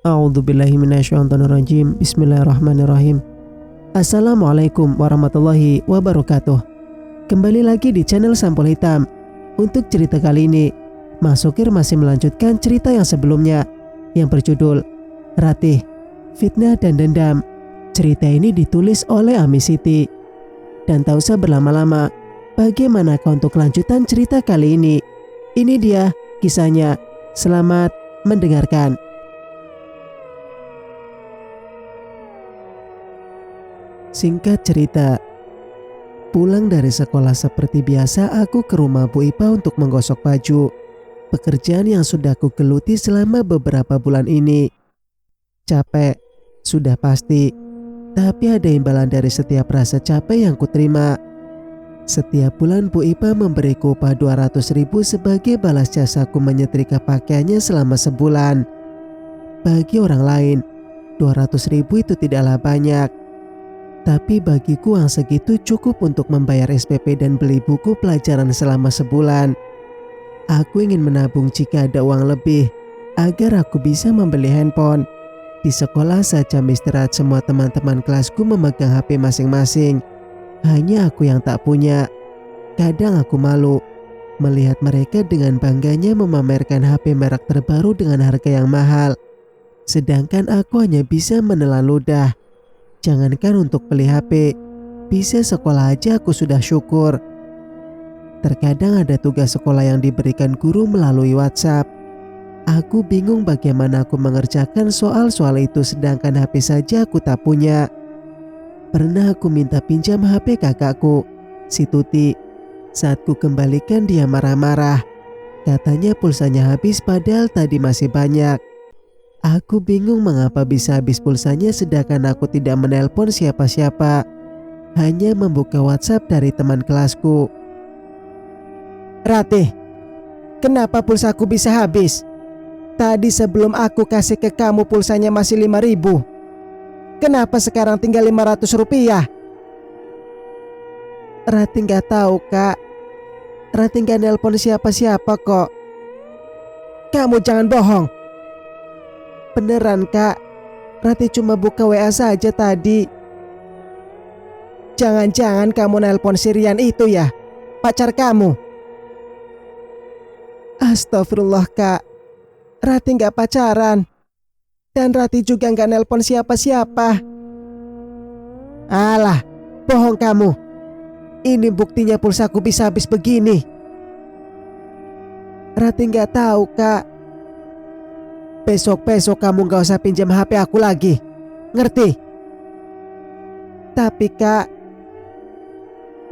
A'udzubillahi minasyaitonirrajim. Bismillahirrahmanirrahim. Assalamualaikum warahmatullahi wabarakatuh. Kembali lagi di channel Sampul Hitam. Untuk cerita kali ini, Mas Sukir masih melanjutkan cerita yang sebelumnya yang berjudul Ratih, Fitnah dan Dendam. Cerita ini ditulis oleh Ami Siti. Dan tak usah berlama-lama, bagaimanakah untuk kelanjutan cerita kali ini? Ini dia kisahnya. Selamat mendengarkan. Singkat cerita, pulang dari sekolah seperti biasa aku ke rumah Bu Ipa untuk menggosok baju. Pekerjaan yang sudah aku geluti selama beberapa bulan ini. Capek, sudah pasti. Tapi ada imbalan dari setiap rasa capek yang kuterima. Setiap bulan Bu Ipa memberiku upah 200.000 sebagai balas jasaku menyetrika pakaiannya selama sebulan. Bagi orang lain, 200.000 itu tidaklah banyak. Tapi bagiku uang segitu cukup untuk membayar SPP dan beli buku pelajaran selama sebulan. Aku ingin menabung jika ada uang lebih, agar aku bisa membeli handphone. Di sekolah saat jam istirahat semua teman-teman kelasku memegang HP masing-masing. Hanya aku yang tak punya. Kadang aku malu melihat mereka dengan bangganya memamerkan HP merek terbaru dengan harga yang mahal. Sedangkan aku hanya bisa menelan ludah. Jangankan untuk beli HP, bisa sekolah aja aku sudah syukur. Terkadang ada tugas sekolah yang diberikan guru melalui WhatsApp. Aku bingung bagaimana aku mengerjakan soal-soal itu sedangkan HP saja aku tak punya. Pernah aku minta pinjam HP kakakku, si Tuti. Saat ku kembalikan dia marah-marah. Katanya pulsanya habis padahal tadi masih banyak. Aku bingung mengapa bisa habis pulsanya sedangkan aku tidak menelpon siapa-siapa. Hanya membuka WhatsApp dari teman kelasku. Ratih, kenapa pulsaku bisa habis? Tadi sebelum aku kasih ke kamu pulsanya masih 5.000. Kenapa sekarang tinggal 500 rupiah? Ratih gak tahu kak. Ratih gak nelpon siapa-siapa kok. Kamu jangan bohong. Beneran kak, Ratih cuma buka WA saja tadi. Jangan-jangan kamu nelpon si Rian itu ya, pacar kamu? Astagfirullah kak, Ratih gak pacaran. Dan Ratih juga gak nelpon siapa-siapa. Alah, bohong kamu. Ini buktinya pulsaku bisa habis begini. Ratih gak tahu kak. Besok-besok kamu gak usah pinjam HP aku lagi. Ngerti? Tapi kak,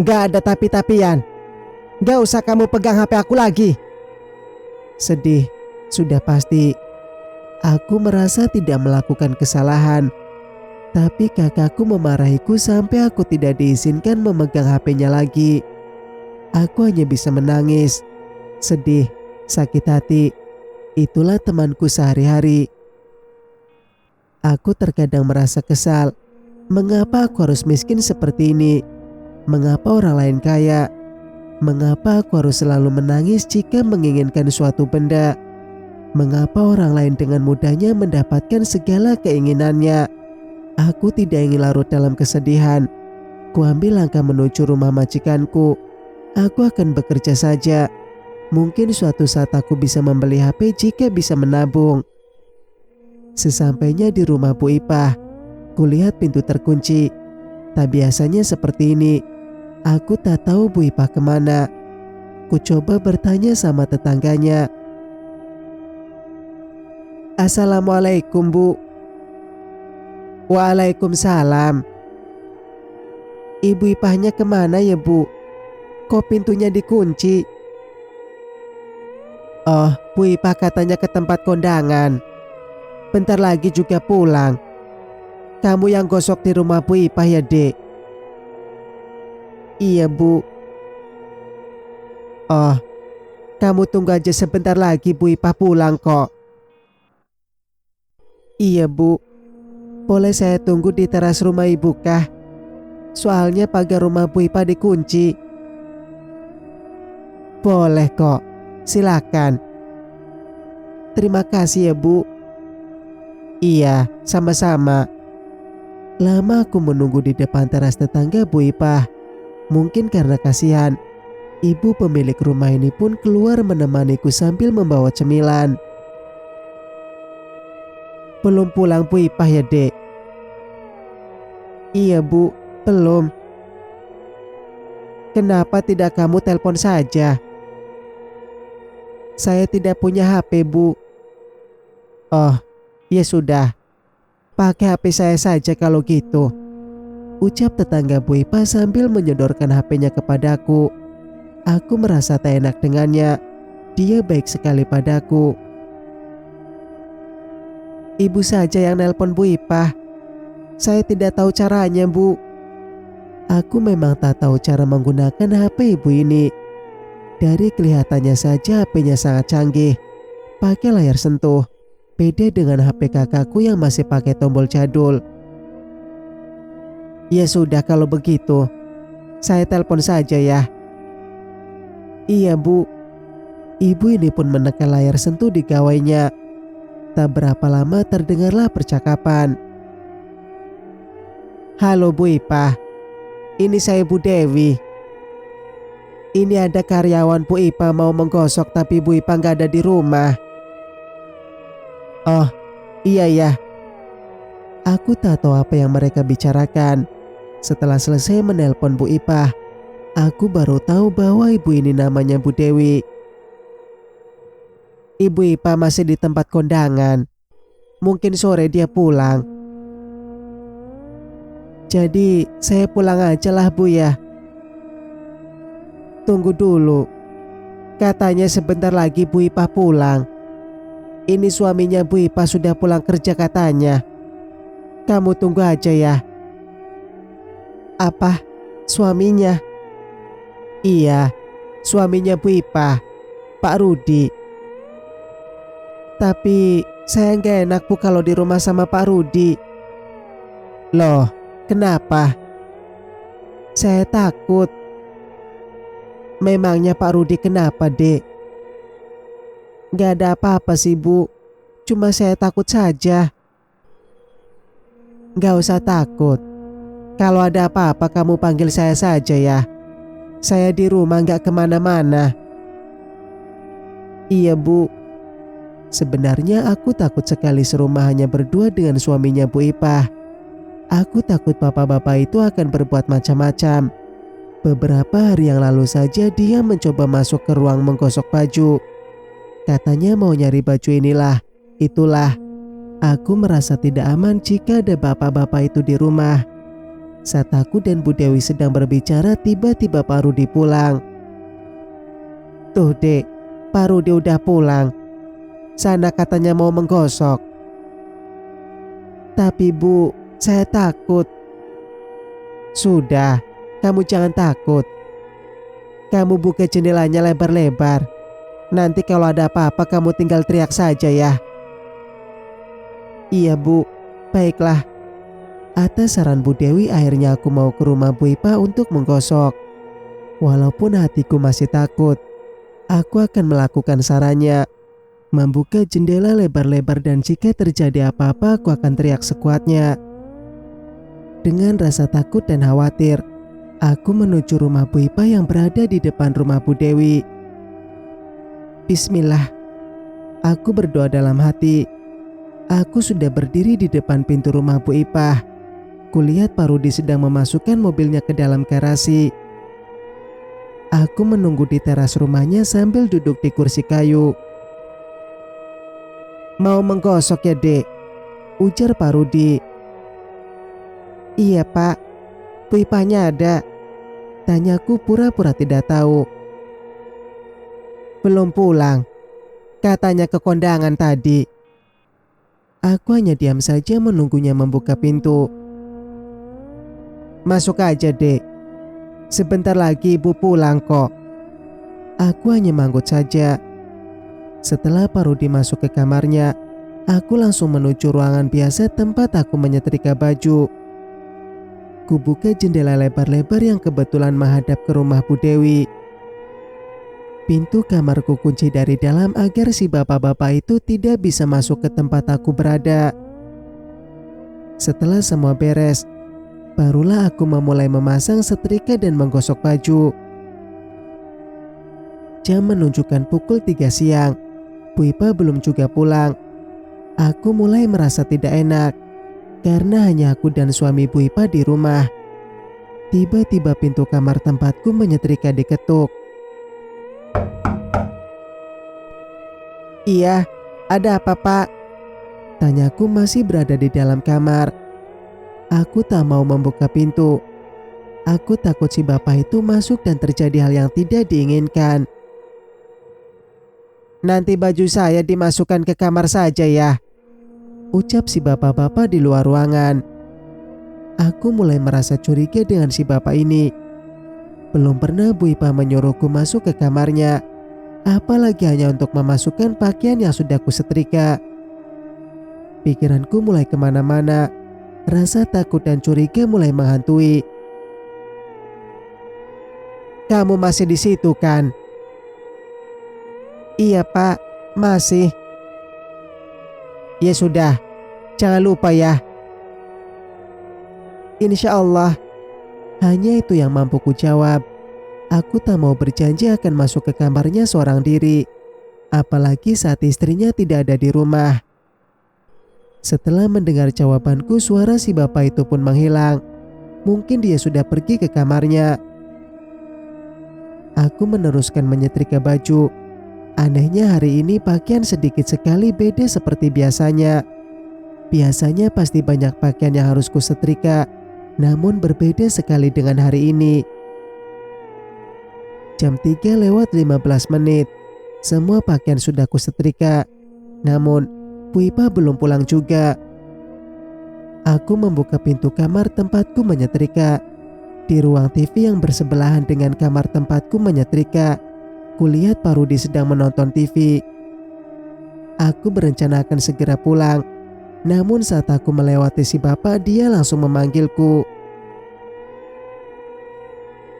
gak ada tapi-tapian. Gak usah kamu pegang HP aku lagi. Sedih, sudah pasti. Aku merasa tidak melakukan kesalahan. Tapi kakakku memarahiku sampai aku tidak diizinkan memegang HP-nya lagi. Aku hanya bisa menangis, sedih, sakit hati. Itulah temanku sehari-hari. Aku terkadang merasa kesal. Mengapa aku harus miskin seperti ini? Mengapa orang lain kaya? Mengapa aku harus selalu menangis jika menginginkan suatu benda? Mengapa orang lain dengan mudahnya mendapatkan segala keinginannya? Aku tidak ingin larut dalam kesedihan. Kuambil langkah menuju rumah majikanku. Aku akan bekerja saja. Mungkin suatu saat aku bisa membeli HP jika bisa menabung. Sesampainya di rumah Bu Ipah, kulihat pintu terkunci. Tak biasanya seperti ini. Aku tak tahu Bu Ipah kemana. Ku coba bertanya sama tetangganya. Assalamualaikum Bu. Waalaikumsalam. Ibu Ipahnya kemana ya Bu? Kok pintunya dikunci? Oh, Bu Ipah katanya ke tempat kondangan. Bentar lagi juga pulang. Kamu yang gosok di rumah Bu Ipah ya dek? Iya Bu. Oh, kamu tunggu aja sebentar lagi Bu Ipah pulang kok. Iya Bu. Boleh saya tunggu di teras rumah Ibu kah? Soalnya pagar rumah Bu Ipah dikunci. Boleh kok. Silakan. Terima kasih ya Bu. Iya, sama-sama. Lama aku menunggu di depan teras tetangga Bu Ipah. Mungkin karena kasihan, ibu pemilik rumah ini pun keluar menemaniku sambil membawa cemilan. Belum pulang Bu Ipah ya, Dek? Iya Bu, belum. Kenapa tidak kamu telepon saja? Saya tidak punya HP Bu. Oh, ya sudah. Pakai HP saya saja kalau gitu. Ucap tetangga Bu Ipah sambil menyodorkan HP-nya kepadaku. Aku merasa tak enak dengannya. Dia baik sekali padaku. Ibu saja yang nelpon Bu Ipah. Saya tidak tahu caranya Bu. Aku memang tak tahu cara menggunakan HP ibu ini. Dari kelihatannya saja HP-nya sangat canggih. Pakai layar sentuh. Beda dengan HP kakakku yang masih pakai tombol jadul. Ya sudah kalau begitu. Saya telepon saja ya. Iya Bu. Ibu ini pun menekan layar sentuh di gawainya. Tak berapa lama terdengarlah percakapan. Halo Bu Ipah. Ini saya Bu Dewi. Ini ada karyawan Bu Ipah mau menggosok tapi Bu Ipah nggak ada di rumah. Oh, iya ya. Aku tak tahu apa yang mereka bicarakan. Setelah selesai menelpon Bu Ipah, aku baru tahu bahwa ibu ini namanya Bu Dewi. Ibu Ipah masih di tempat kondangan. Mungkin sore dia pulang. Jadi saya pulang aja lah Bu ya. Tunggu dulu. Katanya sebentar lagi Bu Ipah pulang. Ini suaminya Bu Ipah sudah pulang kerja katanya. Kamu tunggu aja ya. Apa? Suaminya? Iya, suaminya Bu Ipah, Pak Rudi. Tapi saya nggak enak Bu kalau di rumah sama Pak Rudi. Loh, kenapa? Saya takut. Memangnya Pak Rudi kenapa, Dek? Gak ada apa-apa sih Bu. Cuma saya takut saja. Gak usah takut. Kalau ada apa-apa kamu panggil saya saja ya. Saya di rumah gak kemana-mana. Iya Bu. Sebenarnya aku takut sekali serumah hanya berdua dengan suaminya Bu Ipah. Aku takut bapak-bapak itu akan berbuat macam-macam. Beberapa hari yang lalu saja dia mencoba masuk ke ruang menggosok baju. Katanya mau nyari baju inilah, itulah. Aku merasa tidak aman jika ada bapak-bapak itu di rumah. Saat aku dan Bu Dewi sedang berbicara, tiba-tiba Pak Rudi pulang. Tuh Dek, Pak Rudi udah pulang. Sana katanya mau menggosok. Tapi Bu, saya takut. Sudah, kamu jangan takut. Kamu buka jendelanya lebar-lebar. Nanti kalau ada apa-apa kamu tinggal teriak saja ya. Iya Bu, baiklah. Atas saran Bu Dewi akhirnya aku mau ke rumah Bu Ipah untuk menggosok. Walaupun hatiku masih takut, aku akan melakukan sarannya. Membuka jendela lebar-lebar dan jika terjadi apa-apa aku akan teriak sekuatnya. Dengan rasa takut dan khawatir, aku menuju rumah Bu Ipah yang berada di depan rumah Bu Dewi. Bismillah. Aku berdoa dalam hati. Aku sudah berdiri di depan pintu rumah Bu Ipah. Kulihat Pak Rudi sedang memasukkan mobilnya ke dalam garasi. Aku menunggu di teras rumahnya sambil duduk di kursi kayu. Mau menggosok ya Dek? Ujar Pak Rudi. Iya Pak, Bu Ipahnya ada. Tanyaku pura-pura tidak tahu. Belum pulang. Katanya ke kondangan tadi. Aku hanya diam saja menunggunya membuka pintu. Masuk aja Dek. Sebentar lagi ibu pulang kok. Aku hanya manggut saja. Setelah Pak Rudi masuk ke kamarnya, aku langsung menuju ruangan biasa tempat aku menyetrika baju. Kubuka jendela lebar-lebar yang kebetulan menghadap ke rumah Bu Dewi. Pintu kamarku kunci dari dalam agar si bapak-bapak itu tidak bisa masuk ke tempat aku berada. Setelah semua beres, barulah aku memulai memasang setrika dan menggosok baju. Jam menunjukkan pukul 3 siang. Bu Ipa belum juga pulang. Aku mulai merasa tidak enak karena hanya aku dan suami Bu Ipa di rumah. Tiba-tiba pintu kamar tempatku menyetrika diketuk. "Iya, ada apa, Pak?" tanyaku masih berada di dalam kamar. Aku tak mau membuka pintu. Aku takut si bapak itu masuk dan terjadi hal yang tidak diinginkan. "Nanti baju saya dimasukkan ke kamar saja ya," ucap si bapak-bapak di luar ruangan. Aku mulai merasa curiga dengan si bapak ini. Belum pernah Bu Ipa menyuruhku masuk ke kamarnya, apalagi hanya untuk memasukkan pakaian yang sudah kusetrika. Pikiranku mulai kemana-mana. Rasa takut dan curiga mulai menghantui. "Kamu masih di situ kan?" "Iya Pak, masih." "Ya sudah, jangan lupa ya." "Insya Allah." Hanya itu yang mampu ku jawab. Aku tak mau berjanji akan masuk ke kamarnya seorang diri, apalagi saat istrinya tidak ada di rumah. Setelah mendengar jawabanku, suara si bapak itu pun menghilang. Mungkin dia sudah pergi ke kamarnya. Aku meneruskan menyetrika baju. Anehnya hari ini pakaian sedikit sekali beda seperti biasanya. Biasanya pasti banyak pakaian yang harus kusetrika, namun berbeda sekali dengan hari ini. Jam 3:15. Semua pakaian sudah kusetrika, namun Bu Ipa belum pulang juga. Aku membuka pintu kamar tempatku menyetrika. Di ruang TV yang bersebelahan dengan kamar tempatku menyetrika, kulihat Pak Rudi sedang menonton TV. Aku berencana akan segera pulang, namun saat aku melewati si bapak, dia langsung memanggilku.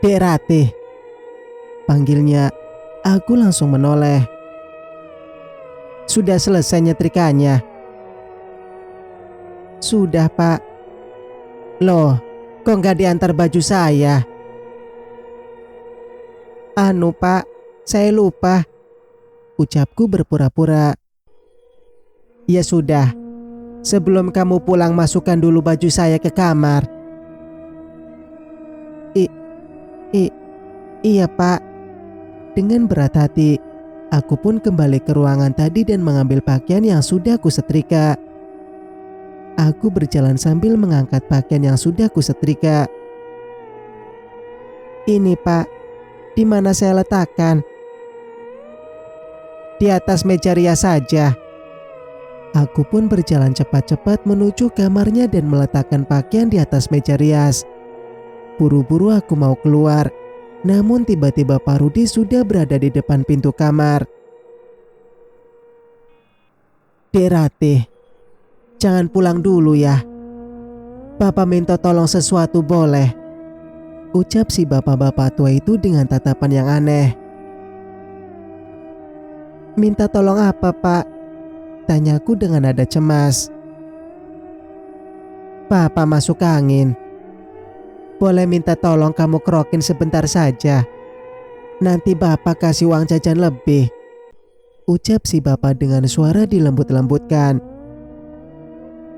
"Dek Ratih," panggilnya. Aku langsung menoleh. "Sudah selesai nyetrikanya?" "Sudah Pak." "Loh, kok nggak diantar baju saya?" "Anu Pak, saya lupa," ucapku berpura-pura. "Ya sudah, sebelum kamu pulang masukkan dulu baju saya ke kamar." I, i, iya Pak." Dengan berat hati, aku pun kembali ke ruangan tadi dan mengambil pakaian yang sudah kusetrika. Aku berjalan sambil mengangkat pakaian yang sudah kusetrika. "Ini Pak, di mana saya letakkan?" "Di atas meja rias saja." Aku pun berjalan cepat-cepat menuju kamarnya dan meletakkan pakaian di atas meja rias. Buru-buru aku mau keluar, namun tiba-tiba Pak Rudi sudah berada di depan pintu kamar. "Dek Ratih, jangan pulang dulu ya. Bapak minta tolong sesuatu boleh?" ucap si bapak-bapak tua itu dengan tatapan yang aneh. "Minta tolong apa Pak?" tanyaku dengan nada cemas. "Bapak masuk angin. Boleh minta tolong kamu kerokin sebentar saja. Nanti Bapak kasih uang jajan lebih," ucap si bapak dengan suara dilembut-lembutkan.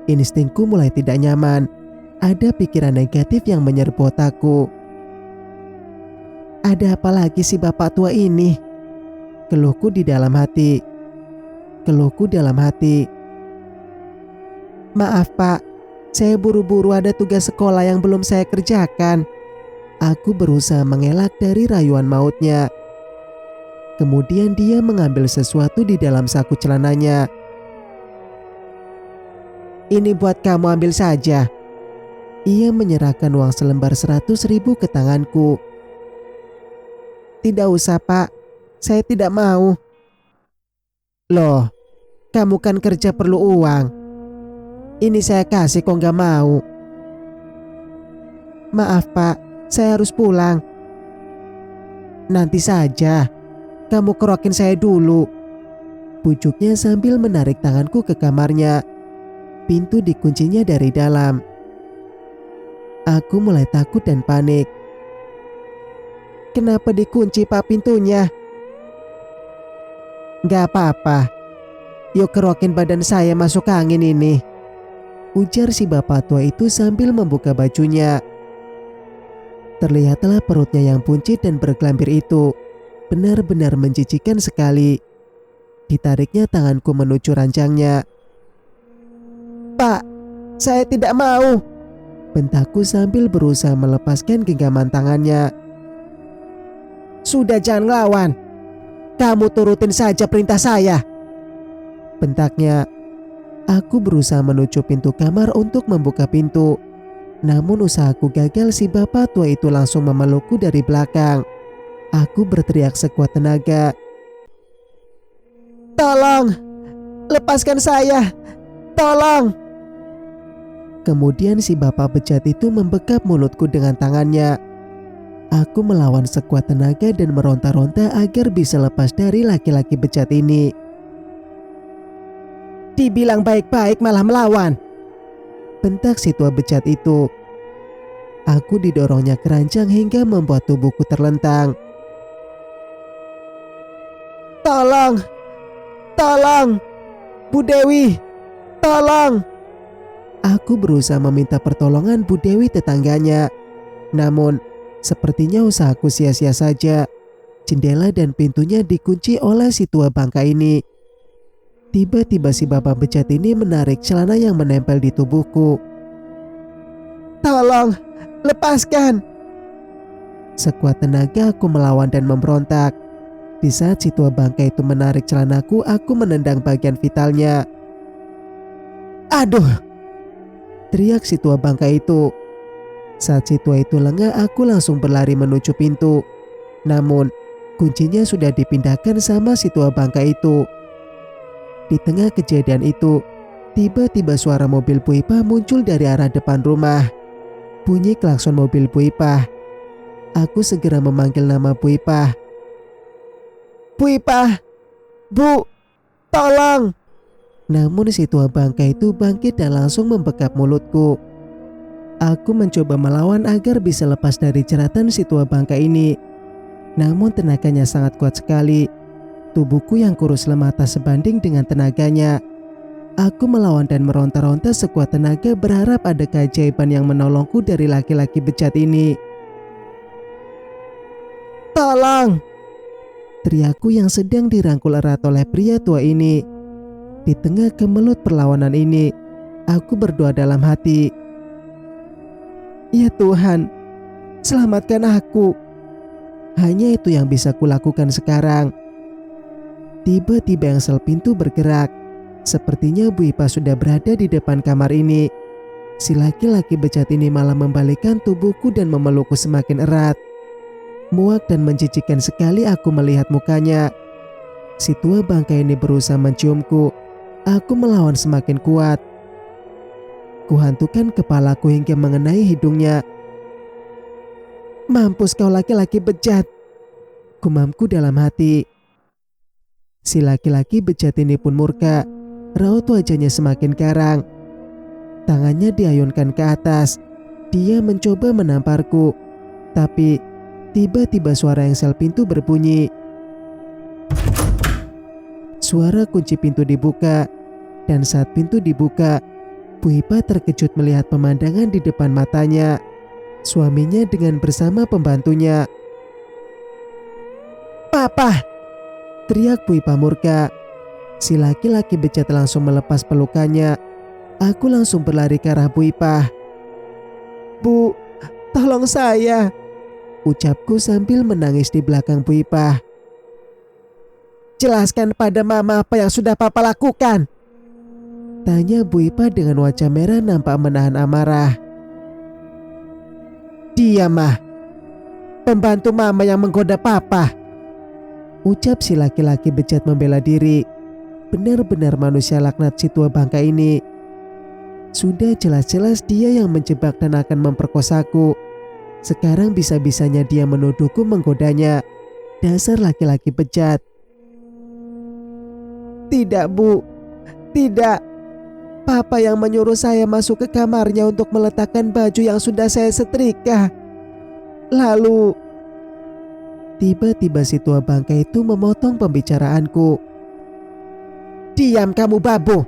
Instingku mulai tidak nyaman. Ada pikiran negatif yang menyerbu otakku. Ada apa lagi si bapak tua ini? Keluhku di dalam hati. "Maaf Pak, saya buru-buru ada tugas sekolah yang belum saya kerjakan." Aku berusaha mengelak dari rayuan mautnya. Kemudian dia mengambil sesuatu di dalam saku celananya. "Ini buat kamu, ambil saja." Ia menyerahkan uang selembar 100.000 ke tanganku. "Tidak usah Pak, saya tidak mau." "Loh, kamu kan kerja perlu uang. Ini saya kasih kok nggak mau." "Maaf Pak, saya harus pulang." "Nanti saja, kamu kerokin saya dulu," bujuknya sambil menarik tanganku ke kamarnya. pintu dikuncinya dari dalam. Aku mulai takut dan panik. Kenapa dikunci Pak pintunya? Gak apa-apa. Yuk kerokin badan saya masuk angin ini, ujar si bapak tua itu sambil membuka bajunya. Terlihatlah perutnya yang buncit dan bergelambir itu benar-benar menjijikan sekali. Ditariknya tanganku menuju ranjangnya. Pak, saya tidak mau, bentakku sambil berusaha melepaskan genggaman tangannya. Sudah, jangan ngelawan. Kamu turutin saja perintah saya, bentaknya. Aku berusaha menuju pintu kamar untuk membuka pintu. Namun usahaku gagal, si bapak tua itu langsung memelukku dari belakang. Aku berteriak sekuat tenaga. Tolong, lepaskan saya, tolong. Kemudian si bapak bejat itu membekap mulutku dengan tangannya. Aku melawan sekuat tenaga dan meronta-ronta agar bisa lepas dari laki-laki bejat ini. Dibilang baik-baik malah melawan, bentak si tua bejat itu. Aku didorongnya ke ranjang hingga membuat tubuhku terlentang. Tolong, tolong, Bu Dewi, tolong. Aku berusaha meminta pertolongan Bu Dewi tetangganya. Namun, sepertinya usahaku sia-sia saja. Jendela dan pintunya dikunci oleh si tua bangka ini. Tiba-tiba si bapak bejat ini menarik celana yang menempel di tubuhku. Tolong, lepaskan. Sekuat tenaga aku melawan dan memberontak. Di saat si tua bangka itu menarik celanaku, aku menendang bagian vitalnya. Aduh, teriak si tua bangka itu. Saat si tua itu lengah, aku langsung berlari menuju pintu. Namun, kuncinya sudah dipindahkan sama si tua bangka itu. Di tengah kejadian itu, tiba-tiba suara mobil Bu Ipah muncul dari arah depan rumah. Bunyi klakson mobil Bu Ipah. Aku segera memanggil nama Bu Ipah. Bu Ipah, Bu, tolong. Namun si tua bangka itu bangkit dan langsung membekap mulutku. Aku mencoba melawan agar bisa lepas dari jeratan si tua bangka ini. Namun tenaganya sangat kuat sekali. Tubuhku yang kurus lemah tak sebanding dengan tenaganya. Aku melawan dan meronta-ronta sekuat tenaga berharap ada keajaiban yang menolongku dari laki-laki bejat ini. Tolong! Teriakku yang sedang dirangkul erat oleh pria tua ini. Di tengah kemelut perlawanan ini, aku berdoa dalam hati. Ya Tuhan, selamatkan aku. Hanya itu yang bisa kulakukan sekarang. Tiba-tiba engsel pintu bergerak. Sepertinya Bu Ipah sudah berada di depan kamar ini. Si laki-laki bejat ini malah membalikkan tubuhku dan memelukku semakin erat. Muak dan menjijikkan sekali aku melihat mukanya. Si tua bangka ini berusaha menciumku. Aku melawan semakin kuat. Kuhantukan kepalaku hingga mengenai hidungnya. Mampus kau laki-laki bejat, gumamku dalam hati. Si laki-laki bejat ini pun murka. Raut wajahnya semakin garang. Tangannya diayunkan ke atas. Dia mencoba menamparku. Tapi tiba-tiba suara engsel pintu berbunyi. Suara kunci pintu dibuka. Dan saat pintu dibuka, Bu Ipah terkejut melihat pemandangan di depan matanya. Suaminya dengan bersama pembantunya. Papa! Teriak Bu Ipah murka. Si laki-laki bejat langsung melepas pelukannya. Aku langsung berlari ke arah Bu Ipah. Bu, tolong saya, ucapku sambil menangis di belakang Bu Ipah. Jelaskan pada Mama apa yang sudah Papa lakukan, tanya Bu Ipah dengan wajah merah nampak menahan amarah. Diam, Mah. Pembantu Mama yang menggoda Papa, ucap si laki-laki bejat membela diri. Benar-benar manusia laknat si tua bangka ini. Sudah jelas-jelas dia yang menjebak dan akan memperkosaku. Sekarang bisa-bisanya dia menuduhku menggodanya. Dasar laki-laki bejat. Tidak, Bu. Tidak. Papa yang menyuruh saya masuk ke kamarnya untuk meletakkan baju yang sudah saya setrika. Lalu, tiba-tiba si tua bangka itu memotong pembicaraanku. Diam kamu babu.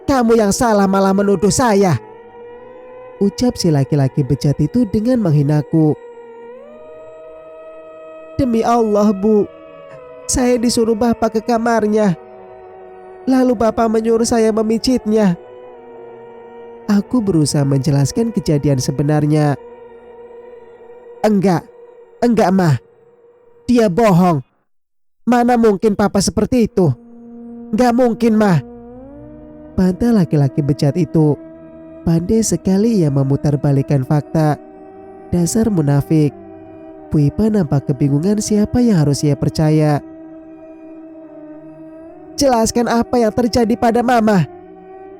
Kamu yang salah malah menuduh saya. Ucap si laki-laki bejat itu dengan menghinaku. Demi Allah bu, saya disuruh bapak ke kamarnya. Lalu bapak menyuruh saya memijitnya. Aku berusaha menjelaskan kejadian sebenarnya. Enggak mah. Dia bohong. Mana mungkin papa seperti itu. Enggak mungkin mah. Bantah laki-laki bejat itu. Pandai sekali ia memutarbalikkan fakta. Dasar munafik. Bu Ipa nampak kebingungan siapa yang harus ia percaya. Jelaskan apa yang terjadi pada mama.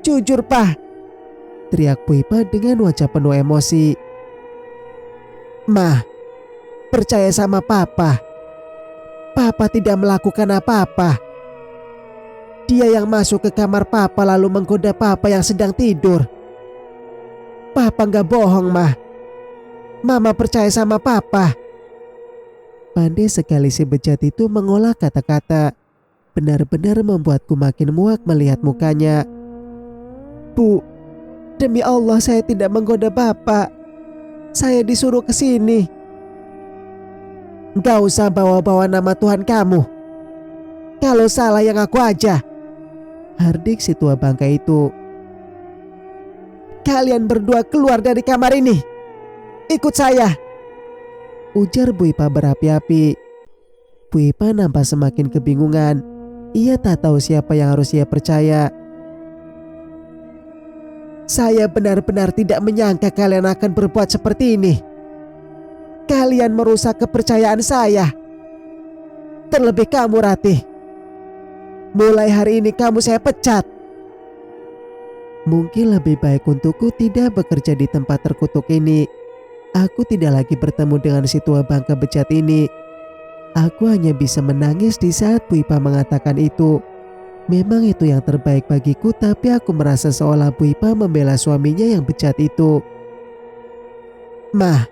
Jujur Pak, teriak Bu Ipa dengan wajah penuh emosi. Mah, percaya sama Papa. Papa tidak melakukan apa-apa. Dia yang masuk ke kamar Papa lalu menggoda Papa yang sedang tidur. Papa gak bohong Mah. Mama percaya sama Papa. Pandai sekali si bejat itu mengolah kata-kata. Benar-benar membuatku makin muak melihat mukanya. Bu, demi Allah saya tidak menggoda Bapak. Saya disuruh ke sini. Gak usah bawa-bawa nama Tuhan kamu. Kalau salah yang aku aja. Hardik si tua bangka itu. Kalian berdua keluar dari kamar ini. Ikut saya. Ujar Bu Ipa berapi-api. Bu Ipa nampak semakin kebingungan. Ia tak tahu siapa yang harus ia percaya. Saya benar-benar tidak menyangka kalian akan berbuat seperti ini. Kalian merusak kepercayaan saya. Terlebih kamu Ratih. Mulai hari ini kamu saya pecat. Mungkin lebih baik untukku tidak bekerja di tempat terkutuk ini. Aku tidak lagi bertemu dengan si tua bangka bejat ini. Aku hanya bisa menangis di saat Bu Ipa mengatakan itu. Memang itu yang terbaik bagiku, tapi aku merasa seolah Bu Ipa membela suaminya yang bejat itu. Mah,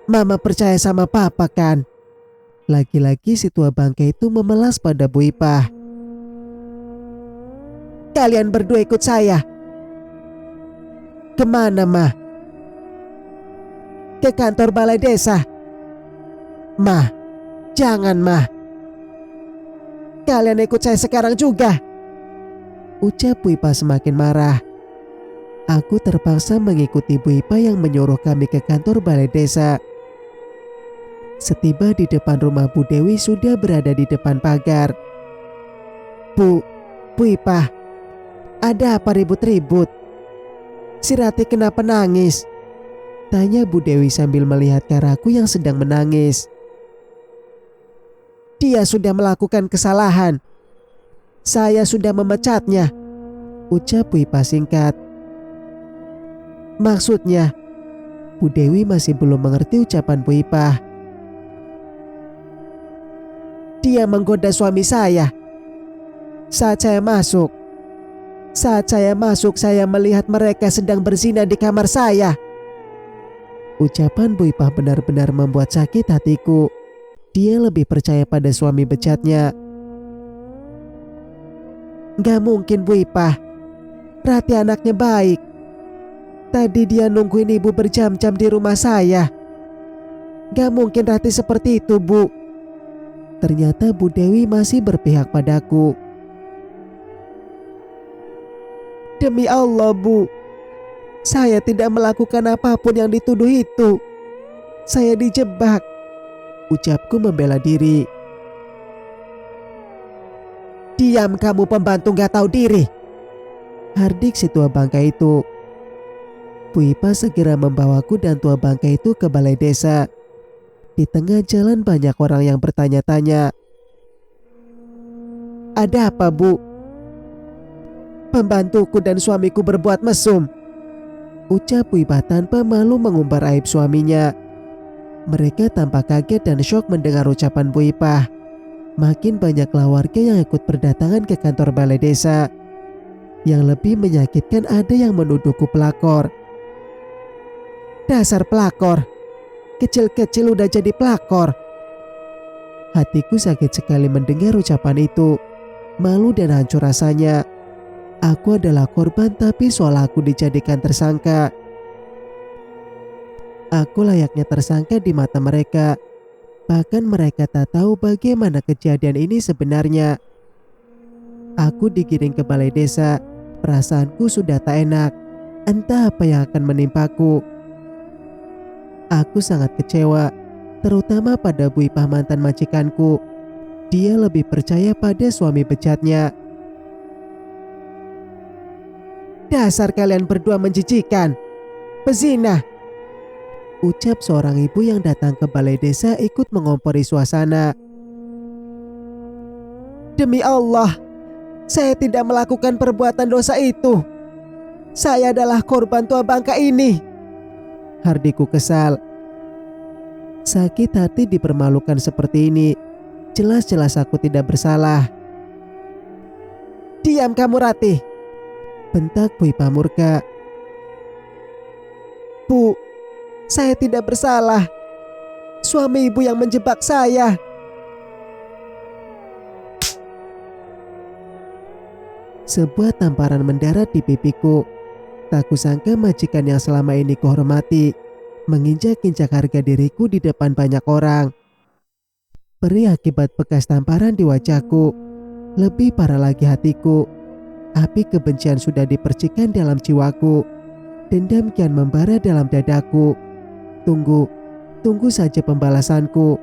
Mama percaya sama Papa kan? Lagi-lagi si tua bangka itu memelas pada Bu Ipa. Kalian berdua ikut saya. Kemana Mah? Ke kantor balai desa. Mah, jangan Mah. Kalian ikut saya sekarang juga. Ucap Bu Ipa semakin marah. Aku terpaksa mengikuti Bu Ipa yang menyuruh kami ke kantor balai desa. Setiba di depan rumah Bu Dewi sudah berada di depan pagar. Bu Ipa, ada apa ribut-ribut? Si Ratih kenapa nangis? Tanya Bu Dewi sambil melihat ke arahku yang sedang menangis. Dia sudah melakukan kesalahan. Saya sudah memecatnya. Ucap Bu Ipa singkat. Maksudnya? Bu Dewi masih belum mengerti ucapan Bu Ipa. Dia menggoda suami saya. Saat saya masuk saya melihat mereka sedang berzina di kamar saya. Ucapan Bu Ipa benar-benar membuat sakit hatiku. Dia lebih percaya pada suami bejatnya. Gak mungkin Bu Ipa. Ratih anaknya baik. Tadi dia nungguin ibu berjam-jam di rumah saya. Gak mungkin Ratih seperti itu Bu. Ternyata Bu Dewi masih berpihak padaku. Demi Allah Bu, saya tidak melakukan apapun yang dituduh itu. Saya dijebak. Ucapku membela diri. Diam kamu pembantu gak tahu diri. Hardik si tua bangka itu. Bu Ipa segera membawaku dan tua bangka itu ke balai desa. Di tengah jalan banyak orang yang bertanya-tanya. Ada apa Bu? Pembantuku dan suamiku berbuat mesum. Ucap Bu Ipa tanpa malu mengumbar aib suaminya. Mereka tampak kaget dan syok mendengar ucapan Bu Ipa. Makin banyaklah warga yang ikut berdatangan ke kantor balai desa. Yang lebih menyakitkan ada yang menuduhku pelakor. Dasar pelakor, kecil-kecil udah jadi pelakor. Hatiku sakit sekali mendengar ucapan itu. Malu dan hancur rasanya. Aku adalah korban tapi seolah aku dijadikan tersangka. Aku layaknya tersangka di mata mereka. Bahkan mereka tak tahu bagaimana kejadian ini sebenarnya. Aku digiring ke balai desa. Perasaanku sudah tak enak. Entah apa yang akan menimpaku. Aku sangat kecewa, terutama pada Bu Ipah mantan majikanku. Dia lebih percaya pada suami bejatnya. Dasar kalian berdua menjijikan, pezina, ucap seorang ibu yang datang ke balai desa ikut mengompori suasana. Demi Allah, saya tidak melakukan perbuatan dosa itu. Saya adalah korban tua bangka ini. Hardiku kesal. Sakit hati dipermalukan seperti ini. Jelas-jelas aku tidak bersalah. Diam kamu Ratih, bentak Bu Ipah murka. Bu, saya tidak bersalah. Suami ibu yang menjebak saya. Sebuah tamparan mendarat di pipiku. Tak kusangka majikan yang selama ini kuhormati menginjak-injak harga diriku di depan banyak orang. Perih akibat bekas tamparan di wajahku. Lebih parah lagi hatiku. Api kebencian sudah dipercikan dalam jiwaku. Dendam kian membara dalam dadaku. Tunggu saja pembalasanku.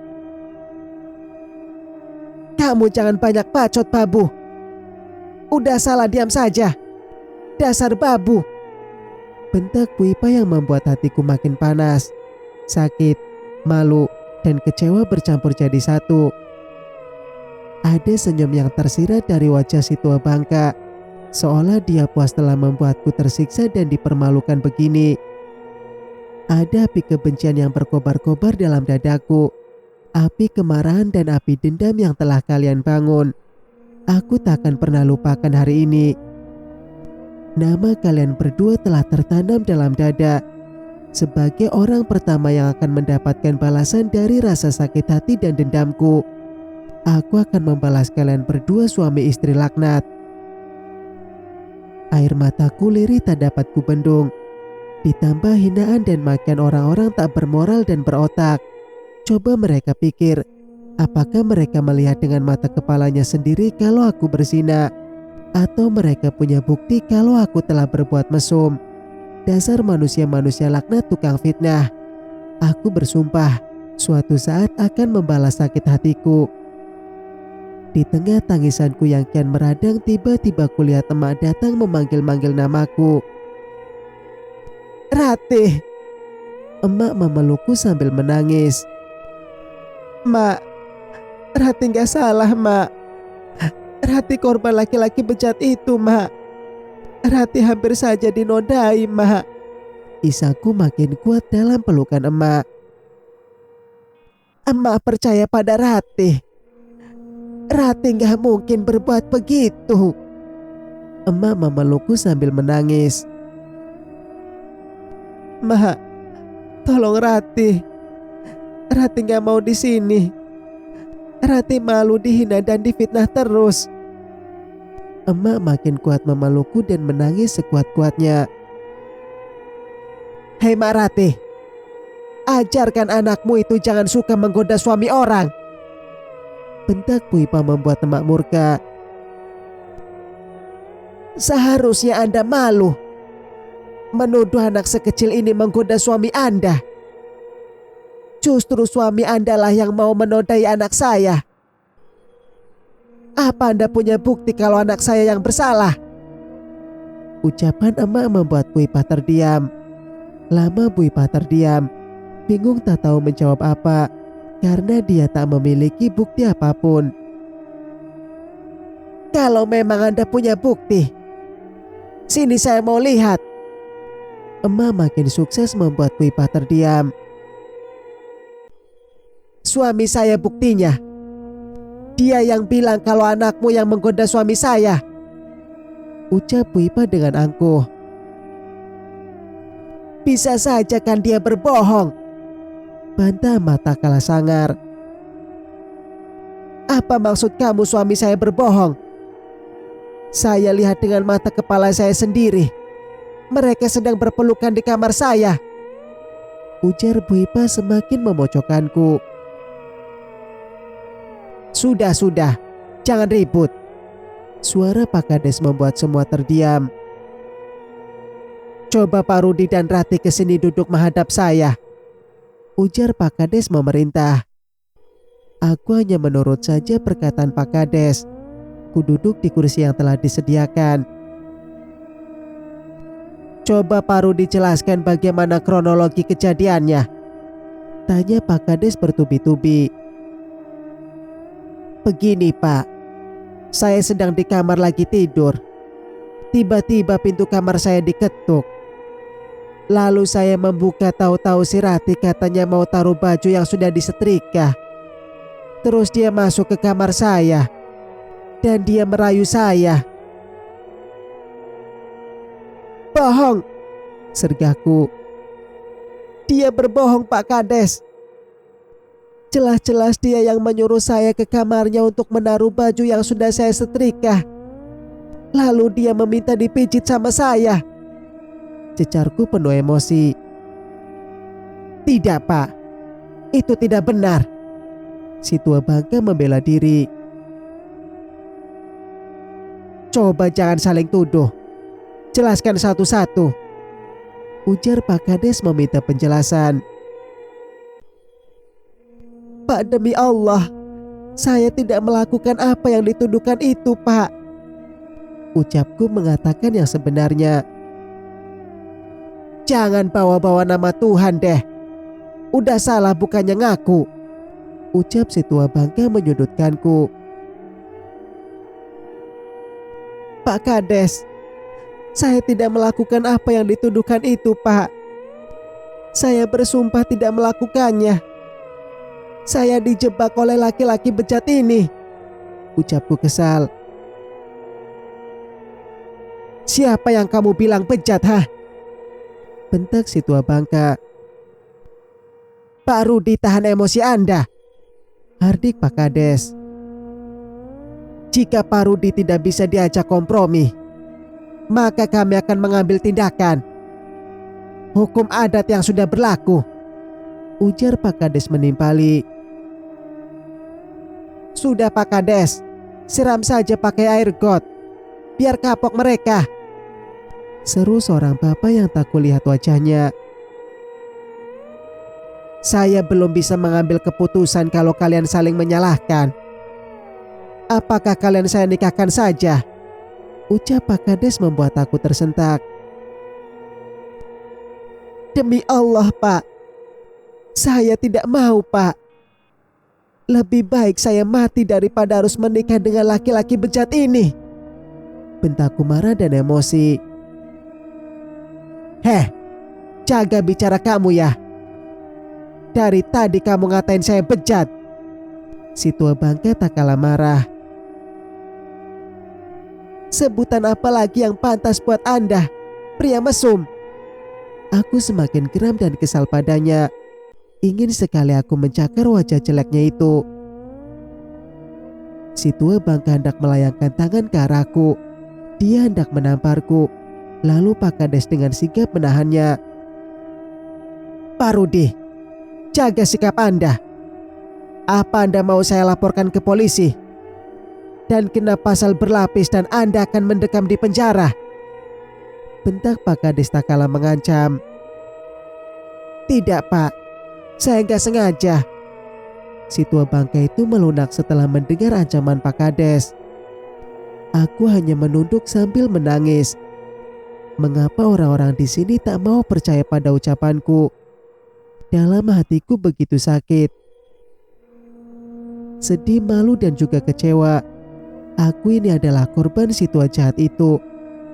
Kamu jangan banyak bacot, babu. Udah salah diam saja. Dasar babu, bentak Bu Ipah yang membuat hatiku makin panas. Sakit, malu, dan kecewa bercampur jadi satu. Ada senyum yang tersirat dari wajah si tua bangka. Seolah dia puas telah membuatku tersiksa dan dipermalukan begini. Ada api kebencian yang berkobar-kobar dalam dadaku. Api kemarahan dan api dendam yang telah kalian bangun. Aku takkan pernah lupakan hari ini. Nama kalian berdua telah tertanam dalam dada. Sebagai orang pertama yang akan mendapatkan balasan dari rasa sakit hati dan dendamku. Aku akan membalas kalian berdua suami istri laknat. Air mataku lirih tak dapat kubendung. Ditambah hinaan dan makian orang-orang tak bermoral dan berotak. Coba mereka pikir, apakah mereka melihat dengan mata kepalanya sendiri kalau aku berzina? Atau mereka punya bukti kalau aku telah berbuat mesum? Dasar manusia-manusia laknat tukang fitnah. Aku bersumpah, suatu saat akan membalas sakit hatiku. Di tengah tangisanku yang kian meradang, tiba-tiba kulihat emak datang memanggil-manggil namaku. Ratih. Emak memelukku sambil menangis. Mak, Ratih gak salah, Mak. Ratih korban laki-laki bejat itu, Mak. Ratih hampir saja dinodai, Mak. Isaku makin kuat dalam pelukan emak. Emak percaya pada Ratih. Ratih gak mungkin berbuat begitu. Emak memelukku sambil menangis. Mak, tolong Ratih. Ratih gak mau di sini. Ratih malu dihina dan difitnah terus. Emak makin kuat memelukku dan menangis sekuat-kuatnya. Hei Mak Ratih, ajarkan anakmu itu jangan suka menggoda suami orang. Bentak Bu Ipah membuat emak murka. Seharusnya Anda malu menuduh anak sekecil ini menggoda suami Anda. Justru suami Anda lah yang mau menodai anak saya. Apa Anda punya bukti kalau anak saya yang bersalah? Ucapan emak membuat Bu Ipah terdiam. Lama Bu Ipah terdiam, bingung tak tahu menjawab apa, karena dia tak memiliki bukti apapun. Kalau memang Anda punya bukti, sini saya mau lihat. Emak makin sukses membuat Bu Ipah terdiam. Suami saya buktinya. Dia yang bilang kalau anakmu yang menggoda suami saya. ucap Bu Ipa dengan angkuh. Bisa saja kan dia berbohong, bantah Mata Kala sangar. Apa maksud kamu suami saya berbohong? Saya lihat dengan mata kepala saya sendiri. Mereka sedang berpelukan di kamar saya, ujar Bu Ipa semakin memojokkanku. Sudah, jangan ribut. Suara Pak Kades membuat semua terdiam. Coba Pak Rudi dan Rati kesini duduk menghadap saya, ujar Pak Kades memerintah. Aku hanya menurut saja perkataan Pak Kades. Ku duduk di kursi yang telah disediakan. Coba Pak Rudi jelaskan bagaimana kronologi kejadiannya, tanya Pak Kades bertubi-tubi. Begini Pak, saya sedang di kamar lagi tidur. Tiba-tiba pintu kamar saya diketuk. Lalu saya membuka, tahu-tahu si Rati katanya mau taruh baju yang sudah disetrika. Terus dia masuk ke kamar saya dan dia merayu saya. Bohong, sergaku. Dia berbohong Pak Kades. Jelas-jelas dia yang menyuruh saya ke kamarnya untuk menaruh baju yang sudah saya setrika. Lalu dia meminta dipijit sama saya, cecarku penuh emosi. Tidak Pak, itu tidak benar, si tua bangka membela diri. Coba jangan saling tuduh, jelaskan satu-satu, ujar Pak Kades meminta penjelasan. Pak, demi Allah, saya tidak melakukan apa yang dituduhkan itu Pak, ucapku mengatakan yang sebenarnya. Jangan bawa-bawa nama Tuhan deh, udah salah bukannya ngaku, ucap si tua bangka menyudutkanku. Pak Kades, saya tidak melakukan apa yang dituduhkan itu Pak. Saya bersumpah tidak melakukannya. Saya dijebak oleh laki-laki bejat ini, ucapku kesal. Siapa yang kamu bilang bejat, hah? Bentak si tua bangka. Pak Rudi, tahan emosi Anda, hardik Pak Kades. Jika Pak Rudi tidak bisa diajak kompromi, maka kami akan mengambil tindakan. Hukum adat yang sudah berlaku, ujar Pak Kades menimpali. Sudah Pak Kades, siram saja pakai air got, biar kapok mereka, seru seorang bapak yang tak kulihat wajahnya. Saya belum bisa mengambil keputusan kalau kalian saling menyalahkan. Apakah kalian saya nikahkan saja? Ucap Pak Kades membuat aku tersentak. Demi Allah Pak, saya tidak mau Pak. Lebih baik saya mati daripada harus menikah dengan laki-laki bejat ini, bentakku marah dan emosi. Heh, jaga bicara kamu ya. Dari tadi kamu ngatain saya bejat, si tua bangka tak kalah marah. Sebutan apa lagi yang pantas buat Anda, pria mesum? Aku semakin geram dan kesal padanya. Ingin sekali aku mencakar wajah jeleknya itu. Si tua bangka hendak melayangkan tangan ke arahku. Dia hendak menamparku. Lalu Pak Kades dengan sigap menahannya. Pak Rudi, jaga sikap Anda. Apa Anda mau saya laporkan ke polisi? Dan kena pasal berlapis dan Anda akan mendekam di penjara, bentak Pak Kades tak kalah mengancam. Tidak Pak, saya nggak sengaja. Si tua bangka itu melunak setelah mendengar ancaman Pak Kades. Aku hanya menunduk sambil menangis. Mengapa orang-orang di sini tak mau percaya pada ucapanku? Dalam hatiku begitu sakit, sedih, malu dan juga kecewa. Aku ini adalah korban si tua jahat itu.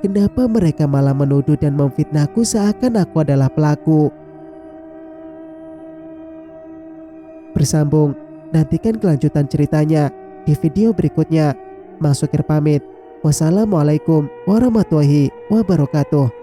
Kenapa mereka malah menuduh dan memfitnahku seakan aku adalah pelaku? Bersambung, nantikan kelanjutan ceritanya di video berikutnya. Mang Sukir pamit. Wassalamualaikum warahmatullahi wabarakatuh.